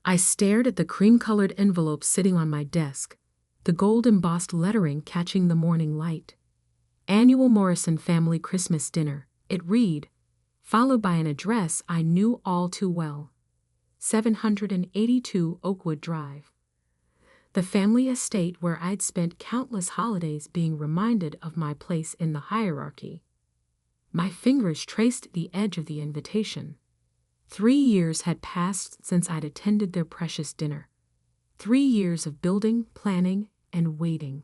I stared at the cream-colored envelope sitting on my desk, the gold-embossed lettering catching the morning light. Annual Morrison Family Christmas Dinner, it read, followed by an address I knew all too well. 782 Oakwood Drive. The family estate where I'd spent countless holidays being reminded of my place in the hierarchy. My fingers traced the edge of the invitation. 3 years had passed since I'd attended their precious dinner. 3 years of building, planning, and waiting.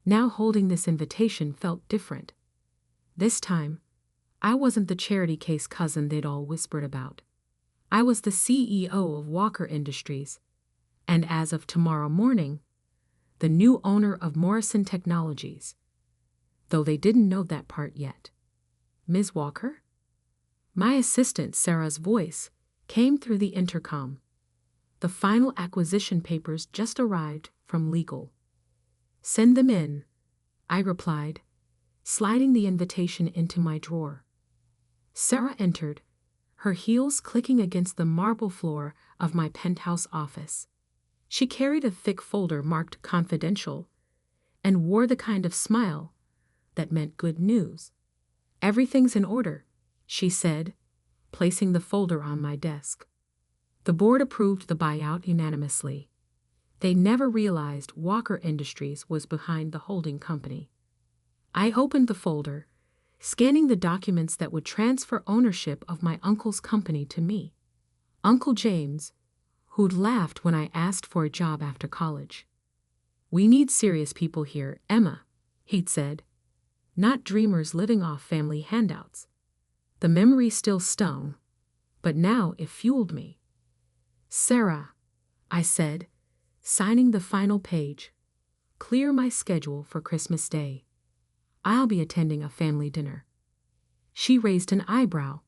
Now holding this invitation felt different. This time, I wasn't the charity case cousin they'd all whispered about. I was the CEO of Walker Industries, and as of tomorrow morning, the new owner of Morrison Technologies. Though they didn't know that part yet. Ms. Walker? My assistant Sarah's voice came through the intercom. The final acquisition papers just arrived from legal. Send them in, I replied, sliding the invitation into my drawer. Sarah entered, her heels clicking against the marble floor of my penthouse office. She carried a thick folder marked confidential and wore the kind of smile that meant good news. Everything's in order, she said, placing the folder on my desk. The board approved the buyout unanimously. They never realized Walker Industries was behind the holding company. I opened the folder, scanning the documents that would transfer ownership of my uncle's company to me. Uncle James, who'd laughed when I asked for a job after college. We need serious people here, Emma, he'd said, not dreamers living off family handouts. The memory still stung, but now it fueled me. Sarah, I said, signing the final page, clear my schedule for Christmas Day. I'll be attending a family dinner. She raised an eyebrow.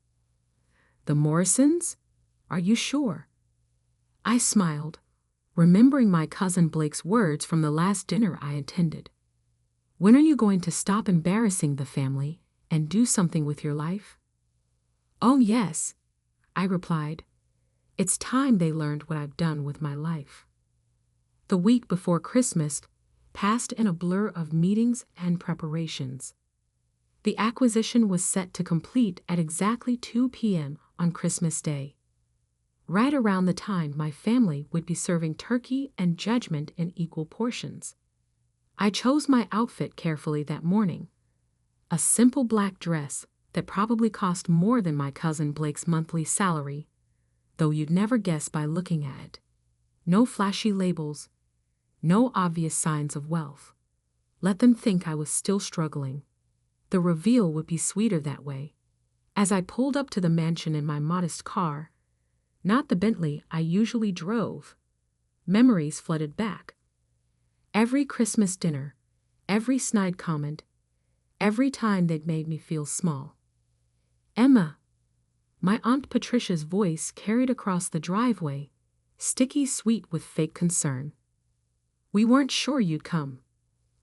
The Morrisons? Are you sure? I smiled, remembering my cousin Blake's words from the last dinner I attended. When are you going to stop embarrassing the family and do something with your life? Oh yes, I replied. It's time they learned what I've done with my life. The week before Christmas passed in a blur of meetings and preparations. The acquisition was set to complete at exactly 2 p.m. on Christmas Day. Right around the time my family would be serving turkey and judgment in equal portions. I chose my outfit carefully that morning. A simple black dress that probably cost more than my cousin Blake's monthly salary, though you'd never guess by looking at it. No flashy labels, no obvious signs of wealth. Let them think I was still struggling. The reveal would be sweeter that way. As I pulled up to the mansion in my modest car, not the Bentley I usually drove, memories flooded back. Every Christmas dinner, every snide comment, every time they'd made me feel small. Emma, my Aunt Patricia's voice carried across the driveway, sticky sweet with fake concern. We weren't sure you'd come.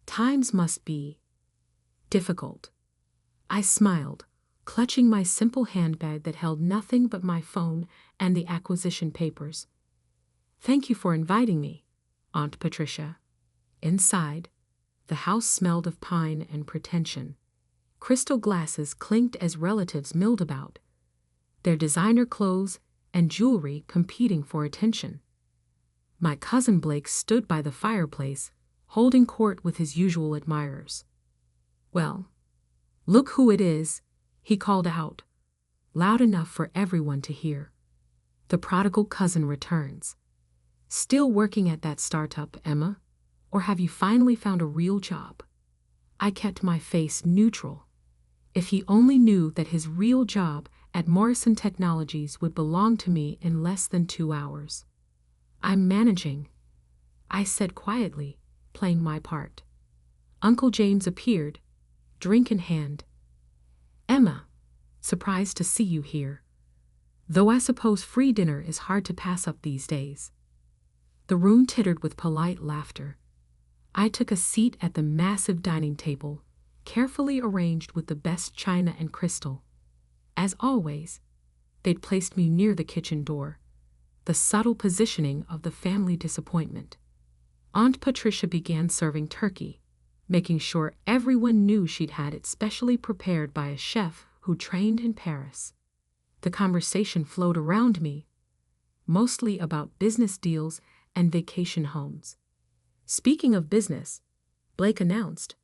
Times must be difficult. I smiled, clutching my simple handbag that held nothing but my phone and the acquisition papers. Thank you for inviting me, Aunt Patricia. Inside, the house smelled of pine and pretension. Crystal glasses clinked as relatives milled about, their designer clothes and jewelry competing for attention. My cousin Blake stood by the fireplace, holding court with his usual admirers. Well, look who it is, he called out, loud enough for everyone to hear. The prodigal cousin returns. Still working at that startup, Emma? Or have you finally found a real job? I kept my face neutral. If he only knew that his real job at Morrison Technologies would belong to me in less than 2 hours. I'm managing, I said quietly, playing my part. Uncle James appeared, drink in hand. Emma, surprised to see you here. Though I suppose free dinner is hard to pass up these days. The room tittered with polite laughter. I took a seat at the massive dining table, carefully arranged with the best china and crystal. As always, they'd placed me near the kitchen door, the subtle positioning of the family disappointment. Aunt Patricia began serving turkey, making sure everyone knew she'd had it specially prepared by a chef who trained in Paris. The conversation flowed around me, mostly about business deals and vacation homes. Speaking of business, Blake announced,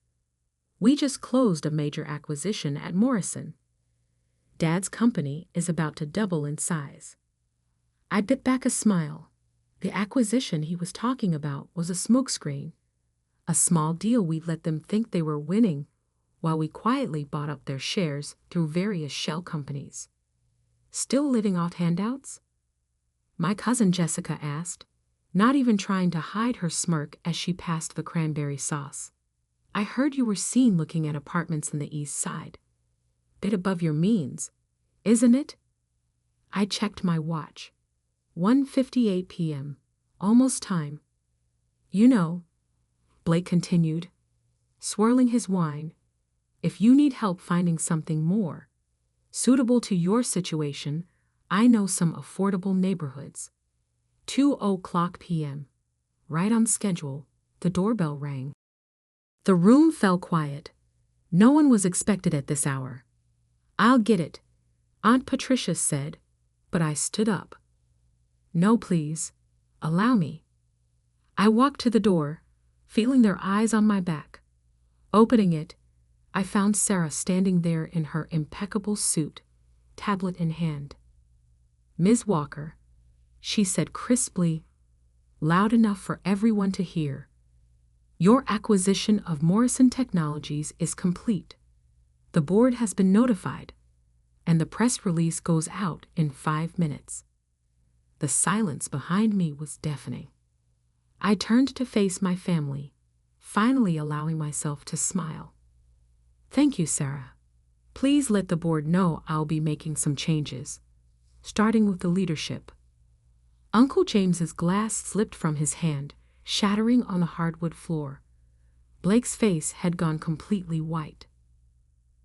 "We just closed a major acquisition at Morrison. Dad's company is about to double in size." I bit back a smile. The acquisition he was talking about was a smokescreen, a small deal we'd let them think they were winning while we quietly bought up their shares through various shell companies. "Still living off handouts?" my cousin Jessica asked, not even trying to hide her smirk as she passed the cranberry sauce. "I heard you were seen looking at apartments in the East Side. Bit above your means, isn't it?" I checked my watch. 1:58 p.m. Almost time. "You know," Blake continued, swirling his wine, "if you need help finding something more suitable to your situation, I know some affordable neighborhoods." 2:00 p.m. Right on schedule, the doorbell rang. The room fell quiet. No one was expected at this hour. "I'll get it," Aunt Patricia said, but I stood up. "No, please. Allow me." I walked to the door, feeling their eyes on my back. Opening it, I found Sarah standing there in her impeccable suit, tablet in hand. "Ms. Walker," she said crisply, loud enough for everyone to hear, "your acquisition of Morrison Technologies is complete. The board has been notified, and the press release goes out in 5 minutes." The silence behind me was deafening. I turned to face my family, finally allowing myself to smile. "Thank you, Sarah. Please let the board know I'll be making some changes, starting with the leadership." Uncle James's glass slipped from his hand, shattering on the hardwood floor. Blake's face had gone completely white.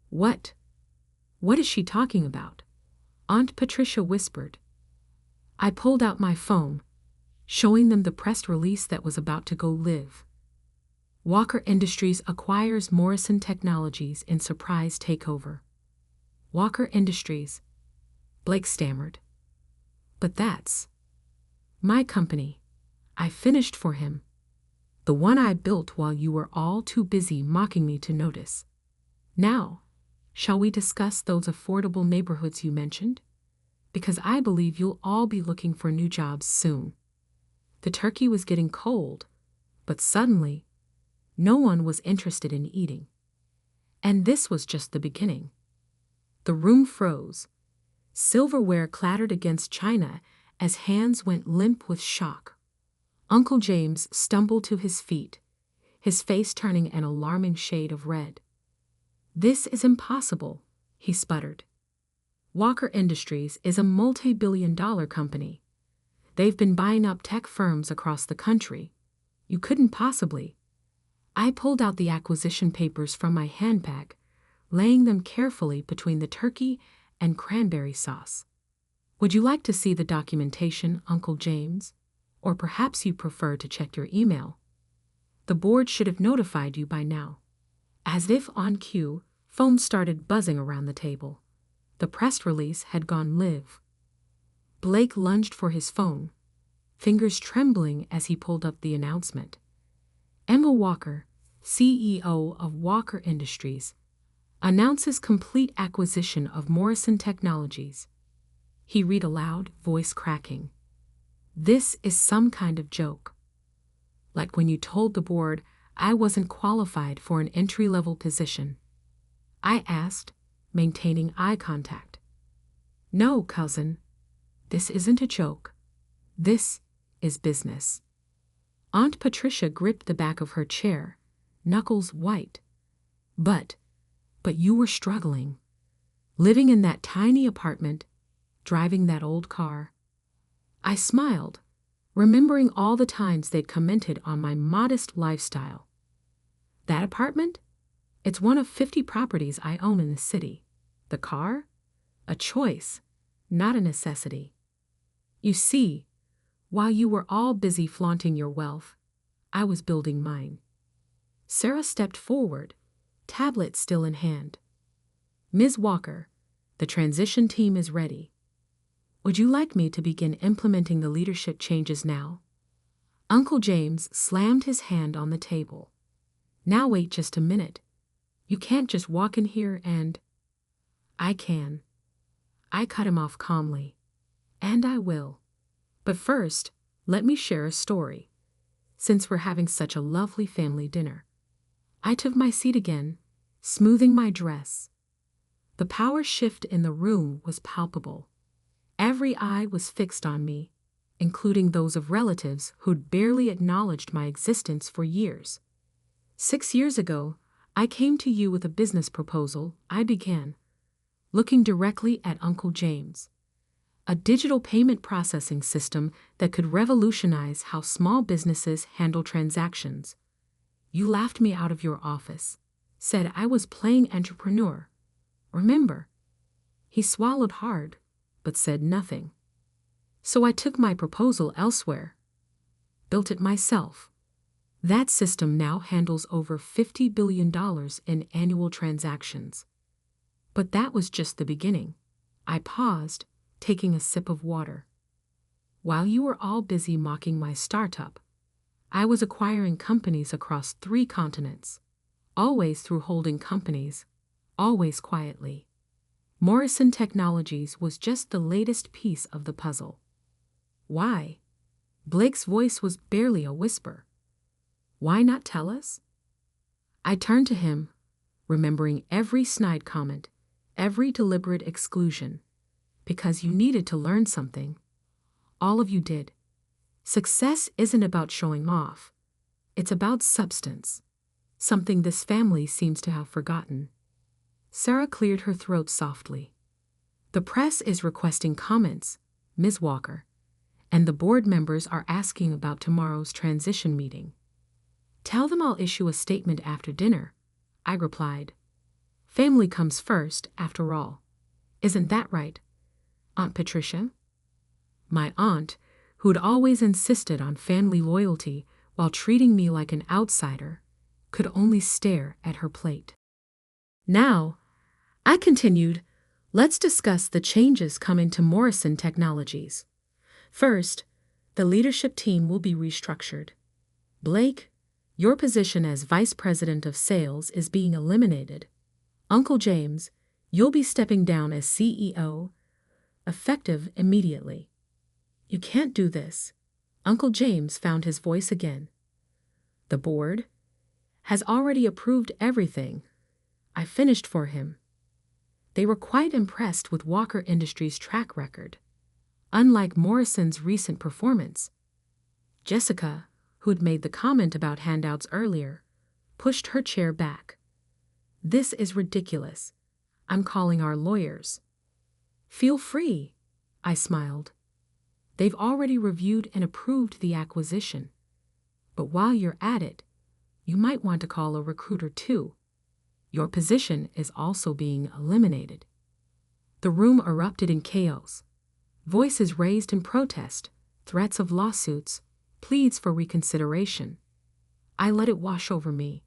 What is she talking about?" Aunt Patricia whispered. I pulled out my phone, showing them the press release that was about to go live. "Walker Industries acquires Morrison Technologies in surprise takeover." "Walker Industries," Blake stammered. "But that's my company," I finished for him. "The one I built while you were all too busy mocking me to notice. Now, shall we discuss those affordable neighborhoods you mentioned? Because I believe you'll all be looking for new jobs soon." The turkey was getting cold, but suddenly, no one was interested in eating. And this was just the beginning. The room froze. Silverware clattered against china as hands went limp with shock. Uncle James stumbled to his feet, his face turning an alarming shade of red. "This is impossible," he sputtered. "Walker Industries is a multi-billion-dollar company. They've been buying up tech firms across the country. You couldn't possibly." I pulled out the acquisition papers from my handbag, laying them carefully between the turkey and cranberry sauce. "Would you like to see the documentation, Uncle James? Or perhaps you prefer to check your email? The board should have notified you by now." As if on cue, phones started buzzing around the table. The press release had gone live. Blake lunged for his phone, fingers trembling as he pulled up the announcement. "Emma Walker, CEO of Walker Industries, announces complete acquisition of Morrison Technologies." He read aloud, voice cracking. "This is some kind of joke. Like when you told the board I wasn't qualified for an entry-level position." I asked, maintaining eye contact. "No, cousin. This isn't a joke. This is business." Aunt Patricia gripped the back of her chair, knuckles white. But you were struggling. Living in that tiny apartment, driving that old car." I smiled, remembering all the times they'd commented on my modest lifestyle. "That apartment? It's one of 50 properties I own in the city. The car? A choice, not a necessity. You see, While you were all busy flaunting your wealth, I was building mine. Sarah stepped forward, tablet still in hand. Ms. Walker, the transition team is ready. Would you like me to begin implementing the leadership changes now? Uncle James slammed his hand on the table. Now wait just a minute. You can't just walk in here and... I can. I cut him off calmly. And I will. But first, let me share a story, since we're having such a lovely family dinner. I took my seat again, smoothing my dress. The power shift in the room was palpable. Every eye was fixed on me, including those of relatives who'd barely acknowledged my existence for years. 6 years ago, I came to you with a business proposal. I began, looking directly at Uncle James. A digital payment processing system that could revolutionize how small businesses handle transactions. You laughed me out of your office, said I was playing entrepreneur. Remember? He swallowed hard, but said nothing. So I took my proposal elsewhere. Built it myself. That system now handles over $50 billion in annual transactions. But that was just the beginning. I paused, taking a sip of water. While you were all busy mocking my startup, I was acquiring companies across 3 continents, always through holding companies, always quietly. Morrison Technologies was just the latest piece of the puzzle. Why? Blake's voice was barely a whisper. Why not tell us? I turned to him, remembering every snide comment, every deliberate exclusion. Because you needed to learn something. All of you did. Success isn't about showing off. It's about substance. Something this family seems to have forgotten. Sarah cleared her throat softly. The press is requesting comments, Ms. Walker, and the board members are asking about tomorrow's transition meeting. Tell them I'll issue a statement after dinner, I replied. Family comes first, after all. Isn't that right, Aunt Patricia? My aunt, who'd always insisted on family loyalty while treating me like an outsider, could only stare at her plate. Now, I continued, let's discuss the changes coming to Morrison Technologies. First, the leadership team will be restructured. Blake, your position as Vice President of Sales is being eliminated. Uncle James, you'll be stepping down as CEO, effective immediately. You can't do this. Uncle James found his voice again. The board has already approved everything. I finished for him. They were quite impressed with Walker Industries' track record. Unlike Morrison's recent performance, Jessica, who'd made the comment about handouts earlier, pushed her chair back. This is ridiculous. I'm calling our lawyers. Feel free, I smiled. They've already reviewed and approved the acquisition. But while you're at it, you might want to call a recruiter too. Your position is also being eliminated. The room erupted in chaos. Voices raised in protest, threats of lawsuits, pleas for reconsideration. I let it wash over me,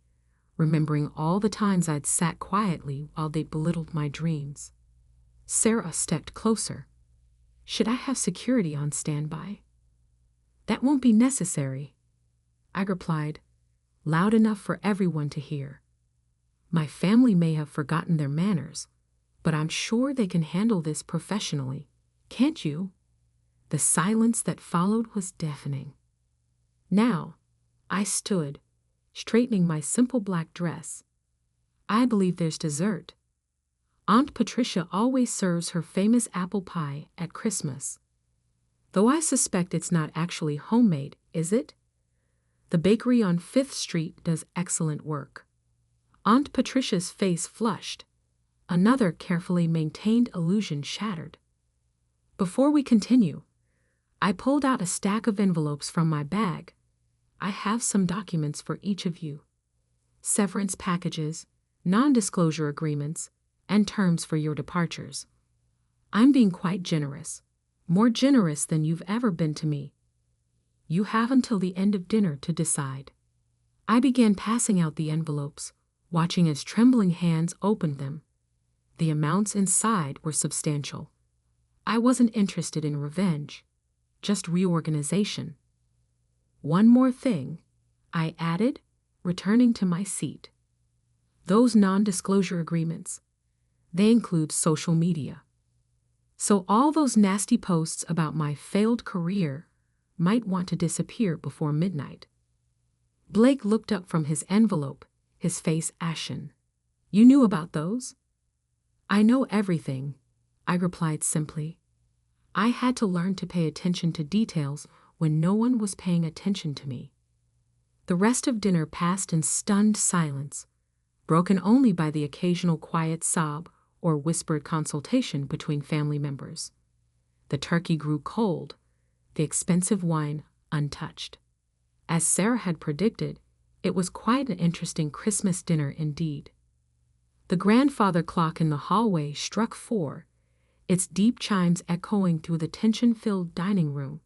remembering all the times I'd sat quietly while they belittled my dreams. Sarah stepped closer. Should I have security on standby? That won't be necessary, I replied, loud enough for everyone to hear. My family may have forgotten their manners, but I'm sure they can handle this professionally. Can't you? The silence that followed was deafening. Now, I stood, straightening my simple black dress. I believe there's dessert. Aunt Patricia always serves her famous apple pie at Christmas. Though I suspect it's not actually homemade, is it? The bakery on 5th Street does excellent work. Aunt Patricia's face flushed. Another carefully maintained illusion shattered. Before we continue, I pulled out a stack of envelopes from my bag. I have some documents for each of you. Severance packages, non-disclosure agreements, and terms for your departures. I'm being quite generous, more generous than you've ever been to me. You have until the end of dinner to decide. I began passing out the envelopes, watching as trembling hands opened them. The amounts inside were substantial. I wasn't interested in revenge, just reorganization. One more thing, I added, returning to my seat. Those non-disclosure agreements, they include social media. So all those nasty posts about my failed career might want to disappear before midnight. Blake looked up from his envelope, his face ashen. You knew about those? I know everything, I replied simply. I had to learn to pay attention to details when no one was paying attention to me. The rest of dinner passed in stunned silence, broken only by the occasional quiet sob or whispered consultation between family members. The turkey grew cold, the expensive wine untouched. As Sarah had predicted, it was quite an interesting Christmas dinner indeed. The grandfather clock in the hallway struck 4, its deep chimes echoing through the tension-filled dining room.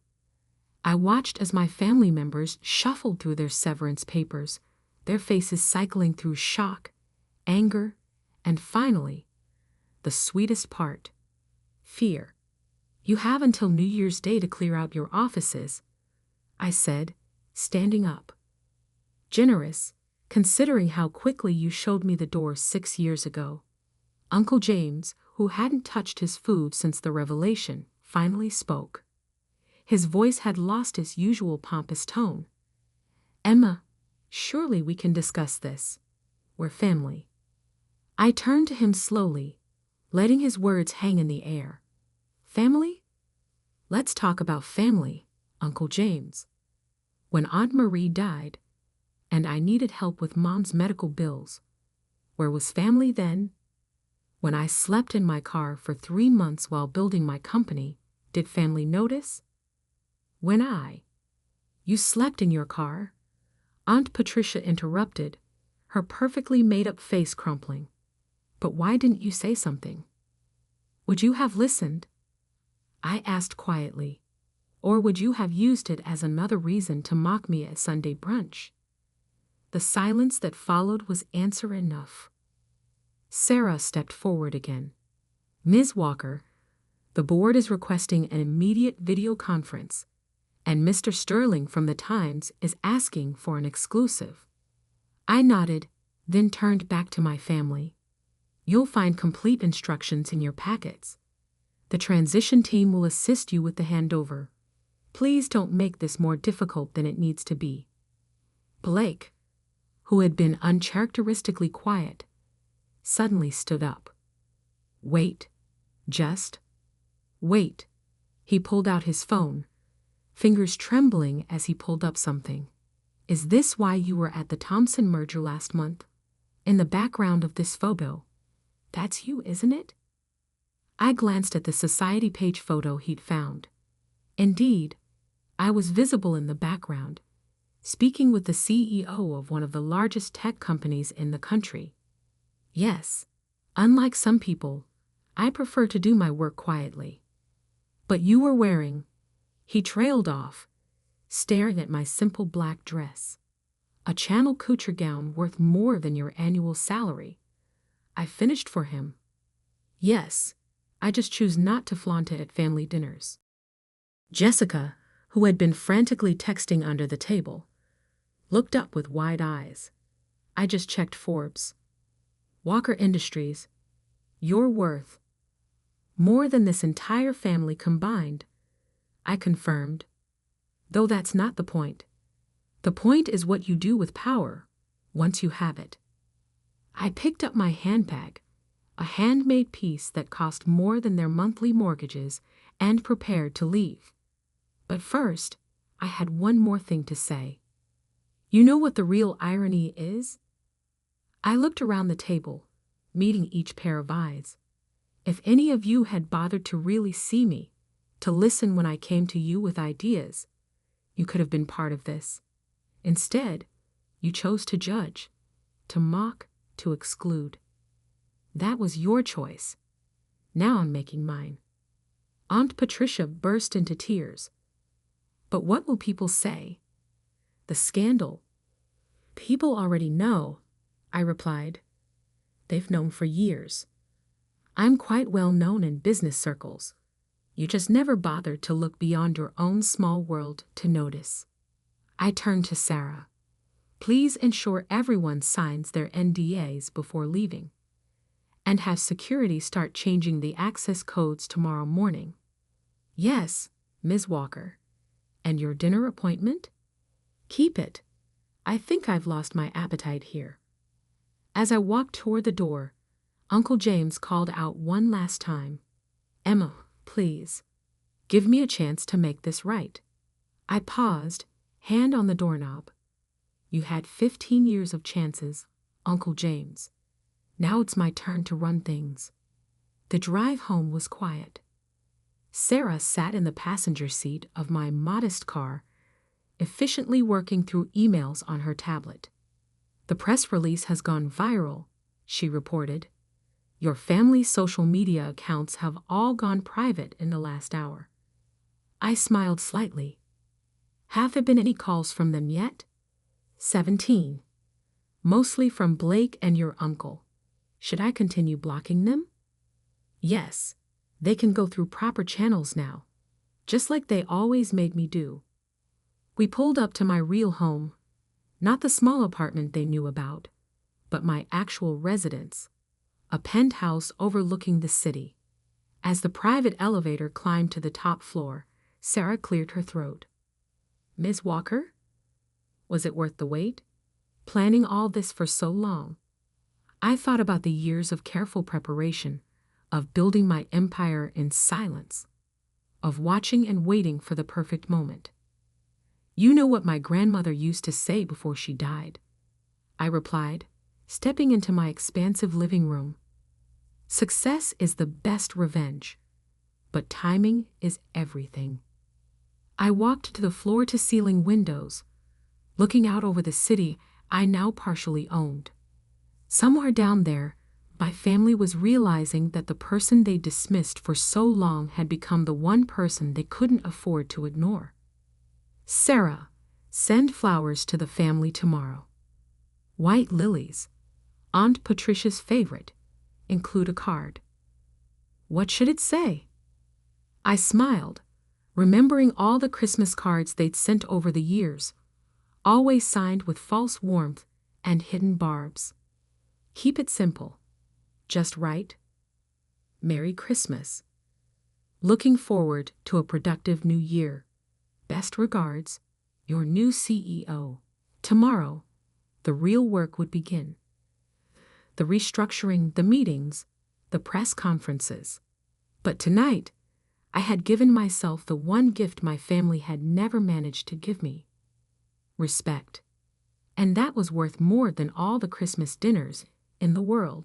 I watched as my family members shuffled through their severance papers, their faces cycling through shock, anger, and finally, the sweetest part, fear. You have until New Year's Day to clear out your offices, I said, standing up. Generous, considering how quickly you showed me the door 6 years ago. Uncle James, who hadn't touched his food since the revelation, finally spoke. His voice had lost its usual pompous tone. Emma, surely we can discuss this. We're family. I turned to him slowly, letting his words hang in the air. Family? Let's talk about family, Uncle James. When Aunt Marie died, and I needed help with Mom's medical bills, where was family then? When I slept in my car for 3 months while building my company, did family notice? You slept in your car? Aunt Patricia interrupted, her perfectly made-up face crumpling. But why didn't you say something? Would you have listened? I asked quietly. Or would you have used it as another reason to mock me at Sunday brunch? The silence that followed was answer enough. Sarah stepped forward again. Ms. Walker, the board is requesting an immediate video conference, and Mr. Sterling from the Times is asking for an exclusive. I nodded, then turned back to my family. You'll find complete instructions in your packets. The transition team will assist you with the handover. Please don't make this more difficult than it needs to be. Blake, who had been uncharacteristically quiet, suddenly stood up. Wait. Just wait. He pulled out his phone, fingers trembling as he pulled up something. Is this why you were at the Thompson merger last month? In the background of this photo. That's you, isn't it? I glanced at the society page photo he'd found. Indeed, I was visible in the background, speaking with the CEO of one of the largest tech companies in the country. Yes, unlike some people, I prefer to do my work quietly. But you were wearing, he trailed off, staring at my simple black dress. A Chanel couture gown worth more than your annual salary. I finished for him. Yes, I just choose not to flaunt it at family dinners. Jessica, who had been frantically texting under the table, looked up with wide eyes. I just checked Forbes. Walker Industries, you're worth more than this entire family combined, I confirmed. Though that's not the point. The point is what you do with power, once you have it. I picked up my handbag, a handmade piece that cost more than their monthly mortgages, and prepared to leave. But first, I had one more thing to say. You know what the real irony is? I looked around the table, meeting each pair of eyes. If any of you had bothered to really see me, to listen when I came to you with ideas, you could have been part of this. Instead, you chose to judge, to mock, to exclude. That was your choice. Now I'm making mine. Aunt Patricia burst into tears. But what will people say? The scandal. People already know, I replied. They've known for years. I'm quite well known in business circles. You just never bothered to look beyond your own small world to notice. I turned to Sarah. Please ensure everyone signs their NDAs before leaving. And have security start changing the access codes tomorrow morning. Yes, Ms. Walker. And your dinner appointment? Keep it. I think I've lost my appetite here. As I walked toward the door, Uncle James called out one last time. Emma, please. Give me a chance to make this right. I paused, hand on the doorknob. You had 15 years of chances, Uncle James. Now it's my turn to run things. The drive home was quiet. Sarah sat in the passenger seat of my modest car, efficiently working through emails on her tablet. The press release has gone viral, she reported. Your family's social media accounts have all gone private in the last hour. I smiled slightly. Have there been any calls from them yet? 17. Mostly from Blake and your uncle. Should I continue blocking them? Yes. They can go through proper channels now, just like they always made me do. We pulled up to my real home, not the small apartment they knew about, but my actual residence, a penthouse overlooking the city. As the private elevator climbed to the top floor, Sarah cleared her throat. Ms. Walker? Was it worth the wait? Planning all this for so long? I thought about the years of careful preparation, of building my empire in silence, of watching and waiting for the perfect moment. You know what my grandmother used to say before she died, I replied, stepping into my expansive living room. Success is the best revenge, but timing is everything. I walked to the floor-to-ceiling windows, looking out over the city I now partially owned. Somewhere down there, my family was realizing that the person they dismissed for so long had become the one person they couldn't afford to ignore. Sarah, send flowers to the family tomorrow. White lilies, Aunt Patricia's favorite, include a card. What should it say? I smiled, remembering all the Christmas cards they'd sent over the years, always signed with false warmth and hidden barbs. Keep it simple. Just right. Merry Christmas. Looking forward to a productive new year. Best regards, your new CEO. Tomorrow, the real work would begin. The restructuring, the meetings, the press conferences. But tonight, I had given myself the one gift my family had never managed to give me. Respect. And that was worth more than all the Christmas dinners in the world.